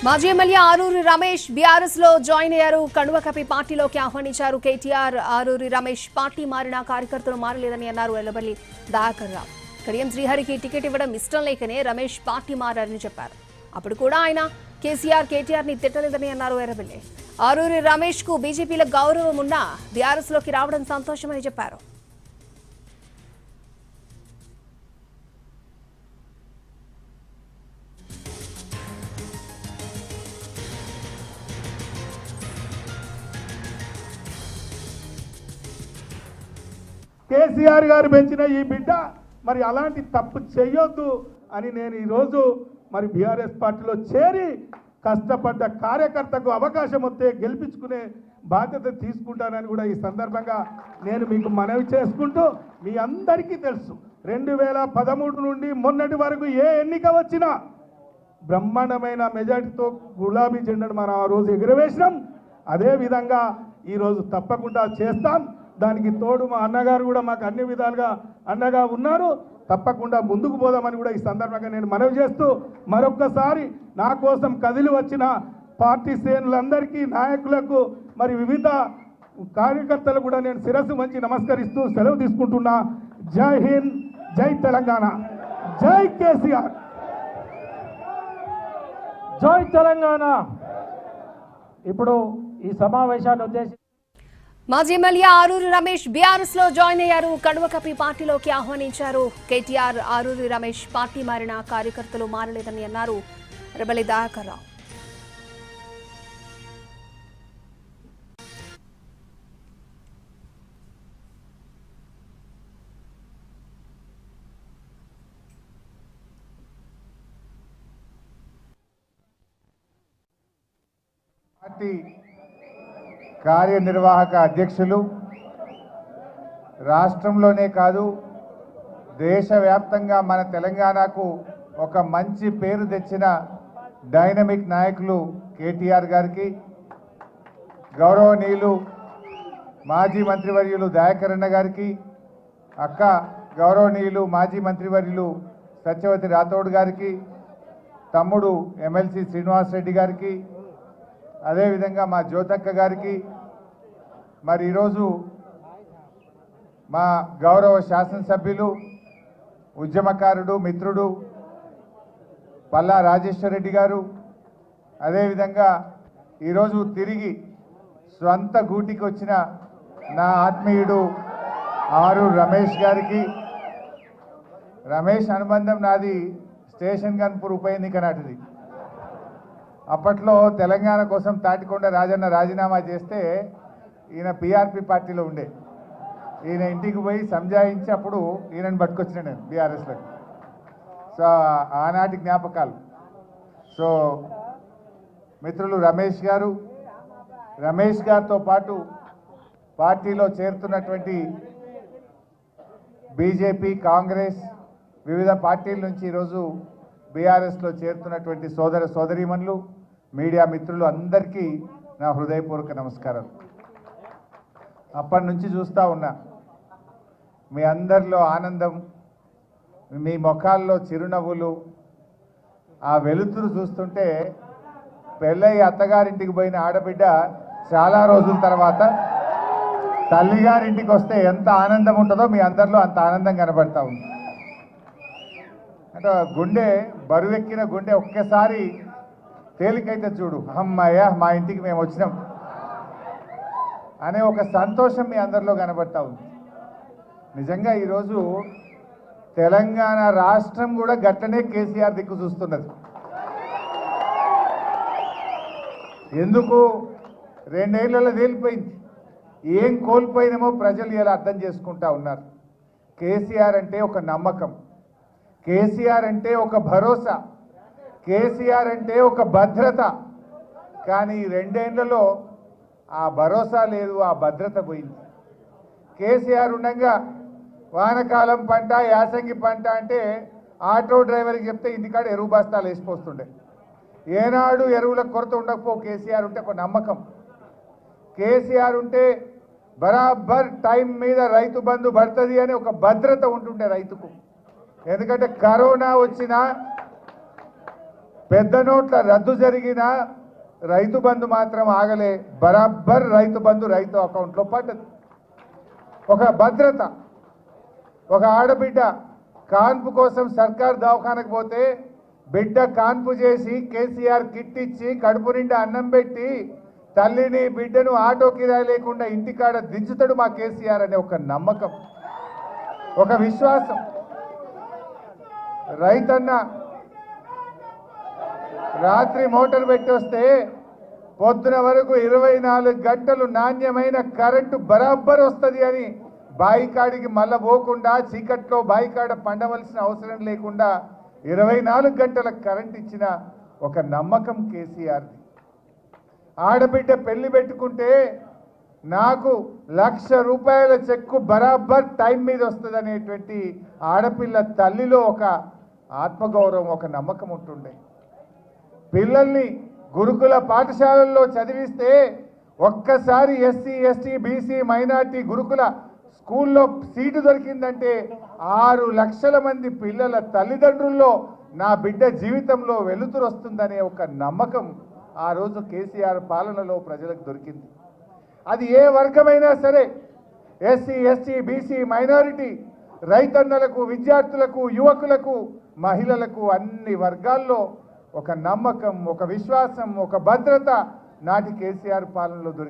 మాజీ MLA Aruri Ramesh BRS లో join అయ్యారు. కండువ కప్పి పార్టీలోకి ఆహ్వానించారు కేటీఆర్. ఆరూరి రమేష్ పార్టీ మారిన కార్యకర్తలు మారలేదని అన్నారు ఎల్లబల్లి దయాకర్ రావు. కడియం శ్రీహరికి టికెట్ ఇవ్వడం ఇష్టం లేకనే రమేష్ పార్టీ మారారని చెప్పారు. అప్పుడు కూడా ఆయన కేటీఆర్ ని తిట్టలేదని అన్నారు ఎర్రబెల్లి. ఆరూరి రమేష్ కు బీజేపీలో గౌరవం ఉన్నా బీఆర్ఎస్ లోకి రావడం సంతోషమని చెప్పారు. కేసీఆర్ గారు పెంచిన ఈ బిడ్డ మరి అలాంటి తప్పు చేయొద్దు అని నేను ఈరోజు మరి బీఆర్ఎస్ పార్టీలో చేరి కష్టపడ్డ కార్యకర్తకు అవకాశం వస్తే గెలిపించుకునే బాధ్యత తీసుకుంటానని కూడా ఈ సందర్భంగా నేను మీకు మనవి చేసుకుంటూ, మీ అందరికీ తెలుసు 2013 నుండి మొన్నటి వరకు ఏ ఎన్నిక వచ్చినా బ్రహ్మాండమైన మెజార్టీతో గులాబీ జెండాను మనం ఆ రోజు ఎగురవేసినాం. అదేవిధంగా ఈరోజు తప్పకుండా చేస్తాం. దానికి తోడు మా అన్నగారు కూడా మాకు అన్ని విధాలుగా అండగా ఉన్నారు. తప్పకుండా ముందుకు పోదామని కూడా ఈ సందర్భంగా నేను మనవి చేస్తూ, మరొక్కసారి నా కోసం కదిలి వచ్చిన పార్టీ శ్రేణులందరికీ, నాయకులకు, మరి వివిధ కార్యకర్తలు కూడా నేను శిరస్సు వంచి నమస్కరిస్తూ సెలవు తీసుకుంటున్నా. జై హింద్, జై తెలంగాణ, జై కేసీఆర్, జై తెలంగాణ. ఇప్పుడు ఈ సమావేశాన్ని ఉద్దేశించి మాజీ ఎమ్మెల్యే ఆరూరి రమేష్ బీఆర్ఎస్ లో జాయిన్ అయ్యారు. కండువ కప్పి పార్టీలోకి ఆహ్వానించారు కేటీఆర్. ఆరూరి రమేష్ పార్టీ మారిన కార్యకర్తలు మారలేదని అన్నారు ఎర్రబెల్లి దయాకర్ రావు. పార్టీ కార్యనిర్వాహక అధ్యక్షులు, రాష్ట్రంలోనే కాదు దేశవ్యాప్తంగా మన తెలంగాణకు ఒక మంచి పేరు తెచ్చిన డైనమిక్ నాయకులు కేటీఆర్ గారికి, గౌరవనీయులు మాజీ మంత్రివర్యులు దయాకర్ అన్న గారికి, అక్క గౌరవనీయులు మాజీ మంత్రివర్యులు సత్యవతి రాథోడ్ గారికి, తమ్ముడు ఎమ్మెల్సీ శ్రీనివాస్ రెడ్డి గారికి, అదేవిధంగా మా జ్యోతక్క గారికి, మరి ఈరోజు మా గౌరవ శాసనసభ్యులు, ఉద్యమకారుడు, మిత్రుడు పల్లా రాజేశ్వర్ రెడ్డి గారు, అదేవిధంగా ఈరోజు తిరిగి స్వంత గూటికి వచ్చిన నా ఆత్మీయుడు ఆరూరి రమేష్ గారికి. రమేష్ అనుబంధం నాది స్టేషన్ గన్పూర్ ఉప ఎన్నిక నాటిది. అప్పట్లో తెలంగాణ కోసం తాటికొండ రాజన్న రాజీనామా చేస్తే ఈయన పీఆర్పీ పార్టీలో ఉండే. ఈయన ఇంటికి పోయి సంజాయించి అప్పుడు ఈయనని పట్టుకొచ్చిన నేను బీఆర్ఎస్లోకి. సో ఆనాటి జ్ఞాపకాలు. సో మిత్రులు రమేష్ గారితో పాటు పార్టీలో చేరుతున్నటువంటి బీజేపీ, కాంగ్రెస్, వివిధ పార్టీల నుంచి ఈరోజు బీఆర్ఎస్లో చేరుతున్నటువంటి సోదర సోదరీమణులు, మీడియా మిత్రులు అందరికీ నా హృదయపూర్వక నమస్కారం. అప్పటి నుంచి చూస్తూ ఉన్నా మీ అందరిలో ఆనందం, మీ ముఖాల్లో చిరునవ్వులు, ఆ వెలుతురు చూస్తుంటే పెళ్ళయి అత్తగారింటికి పోయిన ఆడబిడ్డ చాలా రోజుల తర్వాత తల్లిగారింటికి వస్తే ఎంత ఆనందం ఉంటుందో మీ అందరిలో అంత ఆనందం కనబడతా ఉంది. అంటే గుండె బరువెక్కిన గుండె ఒక్కసారి తేలికైతే చూడు, అమ్మయ్య మా ఇంటికి మేము వచ్చినాం అనే ఒక సంతోషం మీ అందరిలో కనబడతా ఉంది. నిజంగా ఈరోజు తెలంగాణ రాష్ట్రం కూడా గట్టనే కేసీఆర్ దిక్కు చూస్తున్నది. ఎందుకు 2 ఏళ్లలో తేలిపోయింది. ఏం కోల్పోయినామో ప్రజలు ఇలా అర్థం చేసుకుంటా ఉన్నారు. కేసీఆర్ అంటే ఒక నమ్మకం, కేసీఆర్ అంటే ఒక భరోసా, కేసీఆర్ అంటే ఒక భద్రత. కానీ 2 ఏళ్లలో ఆ భరోసా లేదు, ఆ భద్రత పోయింది. కేసీఆర్ ఉండగా వానకాలం పంట, యాసంగి పంట అంటే ఆటో డ్రైవర్కి చెప్తే ఇంటికాడ ఎరువు బస్తాలు వేసిపోతుండే. ఏనాడు ఎరువుల కొరత ఉండకపో. కేసీఆర్ ఉంటే ఒక నమ్మకం, కేసీఆర్ ఉంటే బరాబర్ టైం మీద రైతు బంధు పడుతుంది అని ఒక భద్రత ఉంటుండే రైతుకు. ఎందుకంటే కరోనా వచ్చినా పెద్ద నోట్ల రద్దు జరిగిన రైతు బంధు మాత్రం ఆగలే. బరాబర్ రైతు బంధు రైతు అకౌంట్లో పడ్డది. ఒక భద్రత. ఒక ఆడబిడ్డ కాన్పు కోసం సర్కార్ దవాఖానకు పోతే బిడ్డ కాన్పు చేసి కేసీఆర్ కిట్ ఇచ్చి కడుపు నిండా అన్నం పెట్టి తల్లిని బిడ్డను ఆటో కిరాయి లేకుండా ఇంటికాడ దించుతాడు మా కేసీఆర్ అనే ఒక నమ్మకం, ఒక విశ్వాసం. రైతన్న రాత్రి మోటార్ పెట్టి వస్తే పొద్దున వరకు 24 గంటలు నాణ్యమైన కరెంటు బరాబర్ వస్తుంది అని బాయికాడికి మళ్ళా పోకుండా చీకట్లో బాయికాడ పండవలసిన అవసరం లేకుండా 24 గంటల కరెంట్ ఇచ్చిన ఒక నమ్మకం కేసీఆర్ది. ఆడబిడ్డ పెళ్లి పెట్టుకుంటే నాకు ₹1,00,000 చెక్కు బరాబర్ టైం మీద వస్తుంది అనేటువంటి ఆడపిల్ల తల్లిలో ఒక ఆత్మగౌరవం, ఒక నమ్మకం ఉంటుండే. పిల్లల్ని గురుకుల పాఠశాలల్లో చదివిస్తే ఒక్కసారి ఎస్సీ ఎస్టీ బీసీ మైనార్టీ గురుకుల స్కూల్లో సీటు దొరికిందంటే 6 లక్షల మంది పిల్లల తల్లిదండ్రుల్లో నా బిడ్డ జీవితంలో వెలుతురు వస్తుందనే ఒక నమ్మకం ఆ రోజు కేసీఆర్ పాలనలో ప్రజలకు దొరికింది. అది ఏ వర్గమైనా సరే, ఎస్సీ ఎస్టీ బీసీ మైనారిటీ, రైతన్నలకు, విద్యార్థులకు, యువకులకు, మహిళలకు, అన్ని వర్గాల్లో ఒక నమ్మకం, ఒక విశ్వాసం, ఒక భద్రత నాటి కేసీఆర్ పాలనలో దొరికింది.